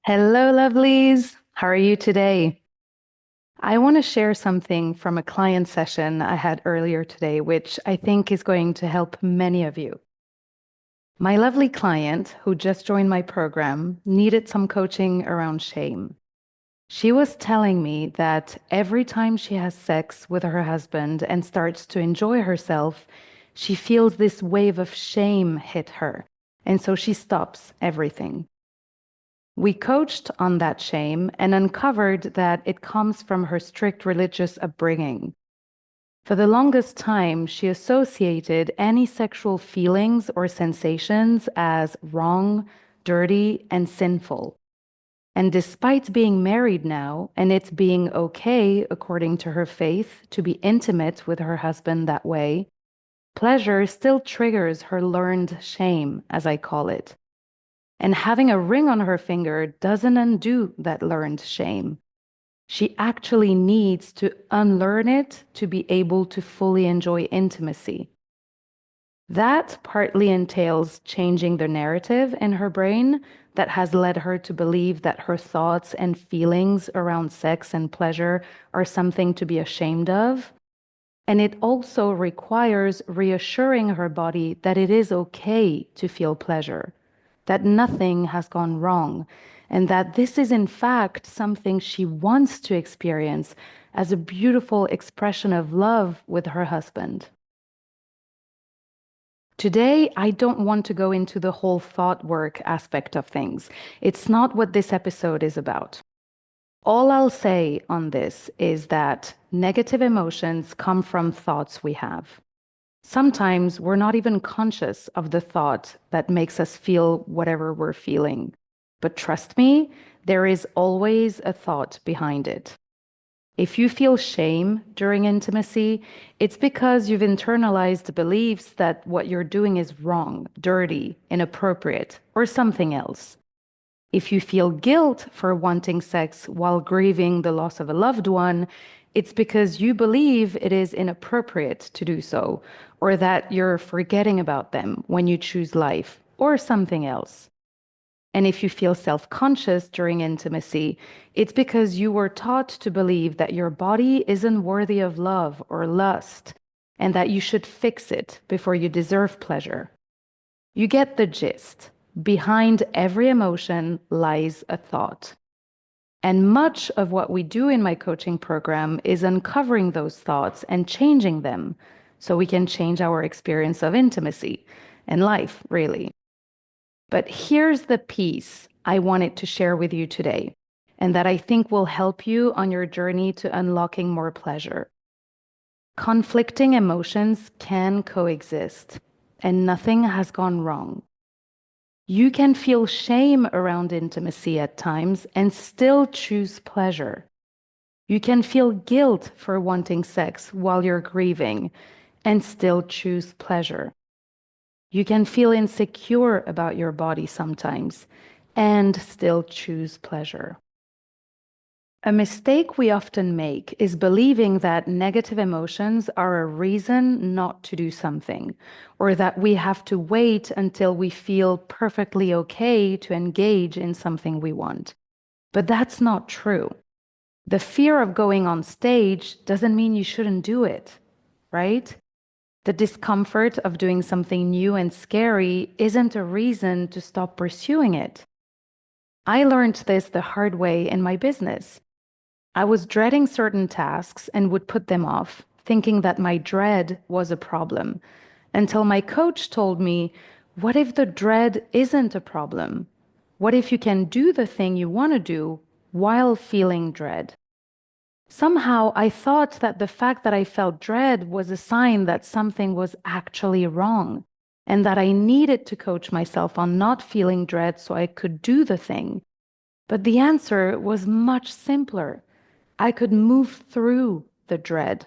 Hello, lovelies. How are you today? I want to share something from a client session I had earlier today, which I think is going to help many of you. My lovely client, who just joined my program, needed some coaching around shame. She was telling me that every time she has sex with her husband and starts to enjoy herself, she feels this wave of shame hit her. And so she stops everything. We coached on that shame and uncovered that it comes from her strict religious upbringing. For the longest time, she associated any sexual feelings or sensations as wrong, dirty, and sinful. And despite being married now and it being okay, according to her faith, to be intimate with her husband that way, pleasure still triggers her learned shame, as I call it. And having a ring on her finger doesn't undo that learned shame. She actually needs to unlearn it to be able to fully enjoy intimacy. That partly entails changing the narrative in her brain that has led her to believe that her thoughts and feelings around sex and pleasure are something to be ashamed of. And it also requires reassuring her body that it is okay to feel pleasure, that nothing has gone wrong, and that this is in fact something she wants to experience as a beautiful expression of love with her husband. Today, I don't want to go into the whole thought work aspect of things. It's not what this episode is about. All I'll say on this is that negative emotions come from thoughts we have. Sometimes we're not even conscious of the thought that makes us feel whatever we're feeling. But trust me, there is always a thought behind it. If you feel shame during intimacy, it's because you've internalized beliefs that what you're doing is wrong, dirty, inappropriate, or something else. If you feel guilt for wanting sex while grieving the loss of a loved one, it's because you believe it is inappropriate to do so, or that you're forgetting about them when you choose life, or something else. And if you feel self conscious during intimacy, it's because you were taught to believe that your body isn't worthy of love or lust, and that you should fix it before you deserve pleasure. You get the gist. Behind every emotion lies a thought. And much of what we do in my coaching program is uncovering those thoughts and changing them so we can change our experience of intimacy and life, really. But here's the piece I wanted to share with you today, and that I think will help you on your journey to unlocking more pleasure. Conflicting emotions can coexist, and nothing has gone wrong. You can feel shame around intimacy at times and still choose pleasure. You can feel guilt for wanting sex while you're grieving and still choose pleasure. You can feel insecure about your body sometimes and still choose pleasure. A mistake we often make is believing that negative emotions are a reason not to do something, or that we have to wait until we feel perfectly okay to engage in something we want. But that's not true. The fear of going on stage doesn't mean you shouldn't do it, right? The discomfort of doing something new and scary isn't a reason to stop pursuing it. I learned this the hard way in my business. I was dreading certain tasks and would put them off, thinking that my dread was a problem, until my coach told me, what if the dread isn't a problem? What if you can do the thing you want to do while feeling dread? Somehow I thought that the fact that I felt dread was a sign that something was actually wrong, and that I needed to coach myself on not feeling dread so I could do the thing. But the answer was much simpler. I could move through the dread.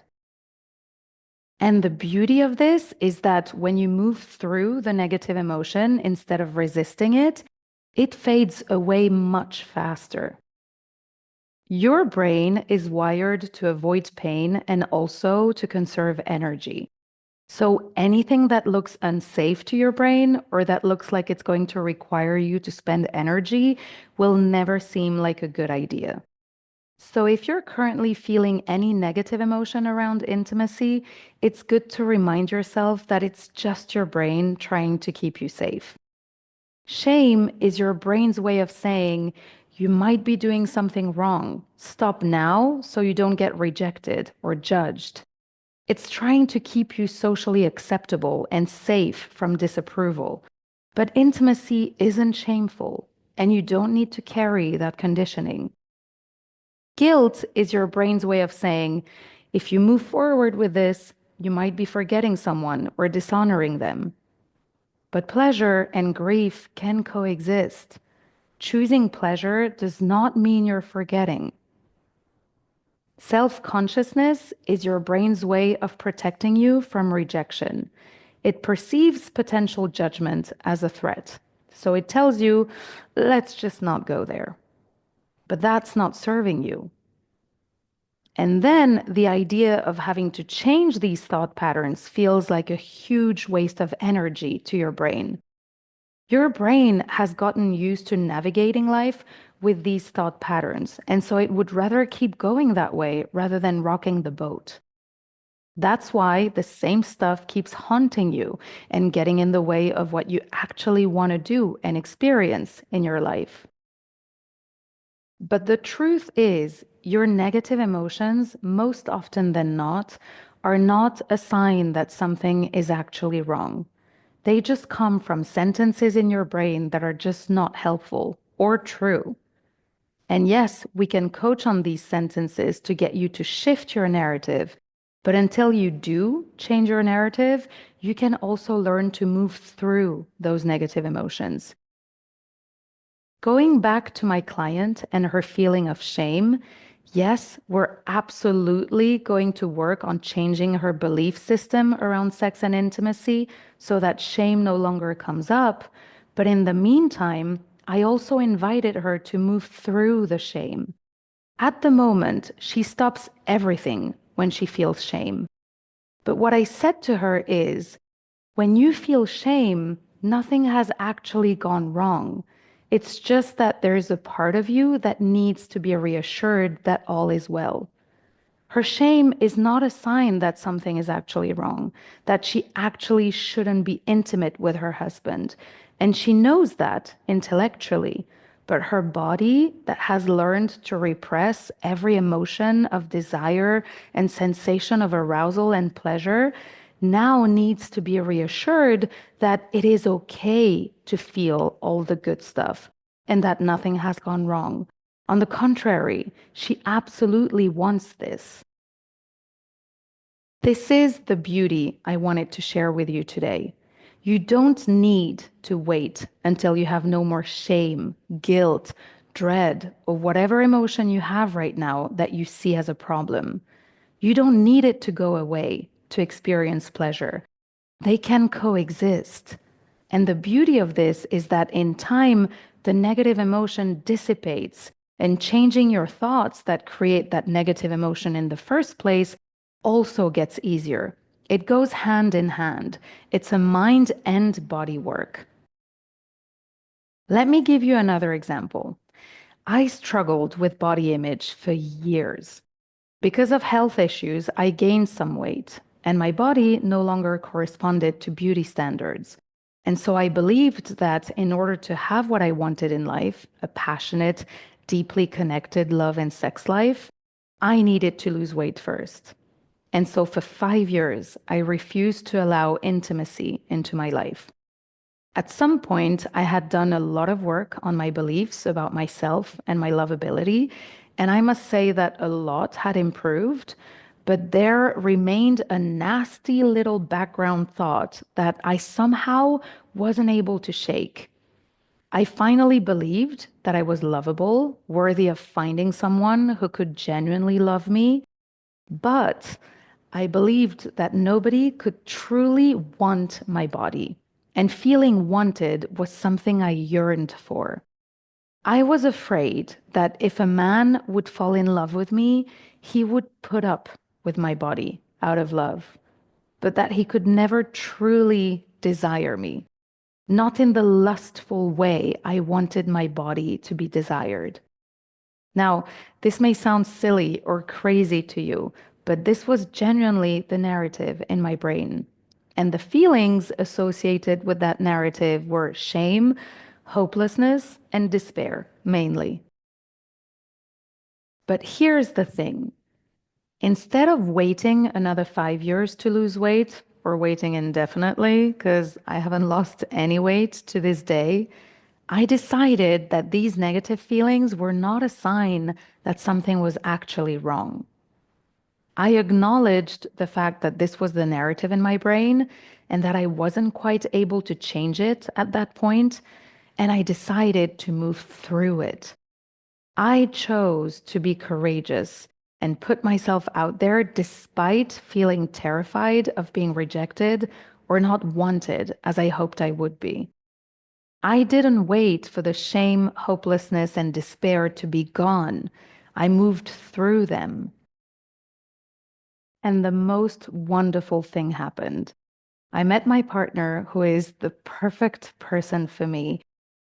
And the beauty of this is that when you move through the negative emotion instead of resisting it, it fades away much faster. Your brain is wired to avoid pain and also to conserve energy. So anything that looks unsafe to your brain or that looks like it's going to require you to spend energy will never seem like a good idea. So if you're currently feeling any negative emotion around intimacy, it's good to remind yourself that it's just your brain trying to keep you safe. Shame is your brain's way of saying, you might be doing something wrong. Stop now so you don't get rejected or judged. It's trying to keep you socially acceptable and safe from disapproval. But intimacy isn't shameful, and you don't need to carry that conditioning. Guilt is your brain's way of saying, if you move forward with this, you might be forgetting someone or dishonoring them. But pleasure and grief can coexist. Choosing pleasure does not mean you're forgetting. Self-consciousness is your brain's way of protecting you from rejection. It perceives potential judgment as a threat. So it tells you, let's just not go there. But that's not serving you. And then the idea of having to change these thought patterns feels like a huge waste of energy to your brain. Your brain has gotten used to navigating life with these thought patterns, and so it would rather keep going that way rather than rocking the boat. That's why the same stuff keeps haunting you and getting in the way of what you actually want to do and experience in your life. But the truth is, your negative emotions, most often than not, are not a sign that something is actually wrong. They just come from sentences in your brain that are just not helpful or true. And yes, we can coach on these sentences to get you to shift your narrative. But until you do change your narrative, you can also learn to move through those negative emotions. Going back to my client and her feeling of shame, yes, we're absolutely going to work on changing her belief system around sex and intimacy so that shame no longer comes up. But in the meantime, I also invited her to move through the shame. At the moment, she stops everything when she feels shame. But what I said to her is, when you feel shame, nothing has actually gone wrong. It's just that there's a part of you that needs to be reassured that all is well. Her shame is not a sign that something is actually wrong, that she actually shouldn't be intimate with her husband. And she knows that intellectually. But her body, that has learned to repress every emotion of desire and sensation of arousal and pleasure, now needs to be reassured that it is okay to feel all the good stuff and that nothing has gone wrong. On the contrary, she absolutely wants this. This is the beauty I wanted to share with you today. You don't need to wait until you have no more shame, guilt, dread, or whatever emotion you have right now that you see as a problem. You don't need it to go away to experience pleasure. They can coexist. And the beauty of this is that in time, the negative emotion dissipates, and changing your thoughts that create that negative emotion in the first place also gets easier. It goes hand in hand. It's a mind and body work. Let me give you another example. I struggled with body image for years. Because of health issues, I gained some weight, and my body no longer corresponded to beauty standards. And so I believed that in order to have what I wanted in life, a passionate, deeply connected love and sex life, I needed to lose weight first. And so for 5 years, I refused to allow intimacy into my life. At some point, I had done a lot of work on my beliefs about myself and my lovability, and I must say that a lot had improved, but there remained a nasty little background thought that I somehow wasn't able to shake. I finally believed that I was lovable, worthy of finding someone who could genuinely love me, but I believed that nobody could truly want my body, and feeling wanted was something I yearned for. I was afraid that if a man would fall in love with me, he would put up with my body out of love. but that he could never truly desire me, not in the lustful way I wanted my body to be desired. Now, this may sound silly or crazy to you, but this was genuinely the narrative in my brain. And the feelings associated with that narrative were shame, hopelessness, and despair, mainly. But here's the thing. Instead of waiting another 5 years to lose weight, or waiting indefinitely, because I haven't lost any weight to this day, I decided that these negative feelings were not a sign that something was actually wrong. I acknowledged the fact that this was the narrative in my brain and that I wasn't quite able to change it at that point, and I decided to move through it. I chose to be courageous and put myself out there despite feeling terrified of being rejected or not wanted as I hoped I would be. I didn't wait for the shame, hopelessness, and despair to be gone. I moved through them. And the most wonderful thing happened. I met my partner, who is the perfect person for me.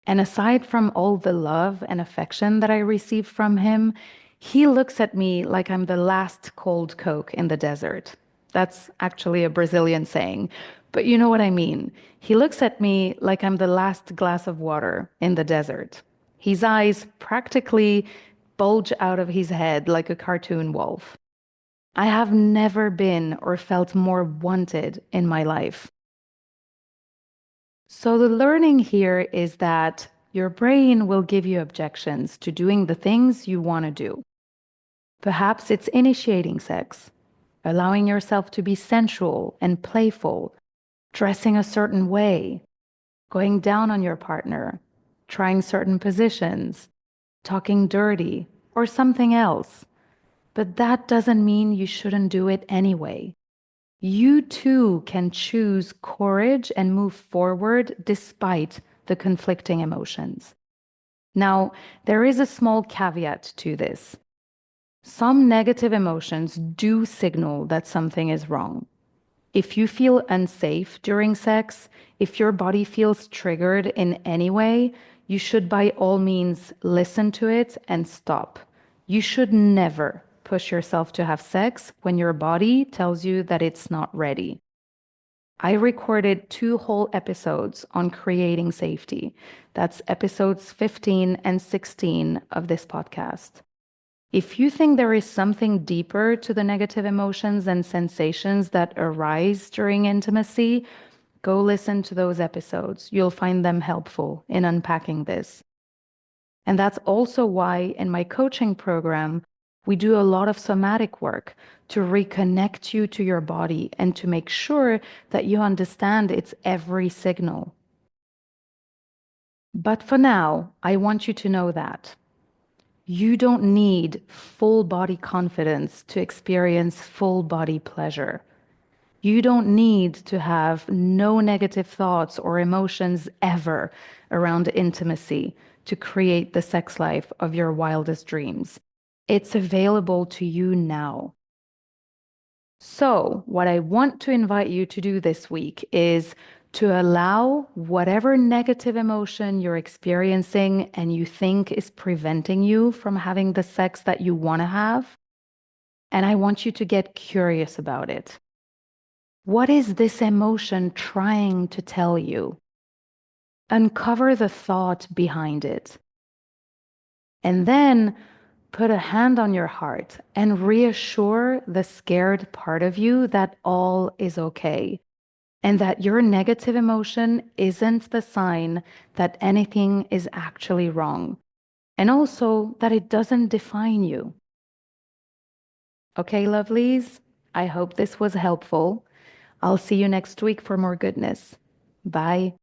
And aside from all the love and affection that I receive from him, he looks at me like I'm the last cold Coke in the desert. That's actually a Brazilian saying, but you know what I mean. He looks at me like I'm the last glass of water in the desert. His eyes practically bulge out of his head like a cartoon wolf. I have never been or felt more wanted in my life. So the learning here is that your brain will give you objections to doing the things you want to do. Perhaps it's initiating sex, allowing yourself to be sensual and playful, dressing a certain way, going down on your partner, trying certain positions, talking dirty, or something else. But that doesn't mean you shouldn't do it anyway. You too can choose courage and move forward despite the conflicting emotions. Now, there is a small caveat to this. Some negative emotions do signal that something is wrong. If you feel unsafe during sex, if your body feels triggered in any way, you should by all means listen to it and stop. You should never push yourself to have sex when your body tells you that it's not ready. I recorded 2 whole episodes on creating safety. That's episodes 15 and 16 of this podcast. If you think there is something deeper to the negative emotions and sensations that arise during intimacy, go listen to those episodes. You'll find them helpful in unpacking this. And that's also why in my coaching program, we do a lot of somatic work to reconnect you to your body and to make sure that you understand its every signal. But for now, I want you to know that you don't need full body confidence to experience full body pleasure. You don't need to have no negative thoughts or emotions ever around intimacy to create the sex life of your wildest dreams. It's available to you now. So, what I want to invite you to do this week is to allow whatever negative emotion you're experiencing and you think is preventing you from having the sex that you want to have. And I want you to get curious about it. What is this emotion trying to tell you? Uncover the thought behind it. And then put a hand on your heart and reassure the scared part of you that all is okay and that your negative emotion isn't the sign that anything is actually wrong, and also that it doesn't define you. Okay, lovelies? I hope this was helpful. I'll see you next week for more goodness. Bye.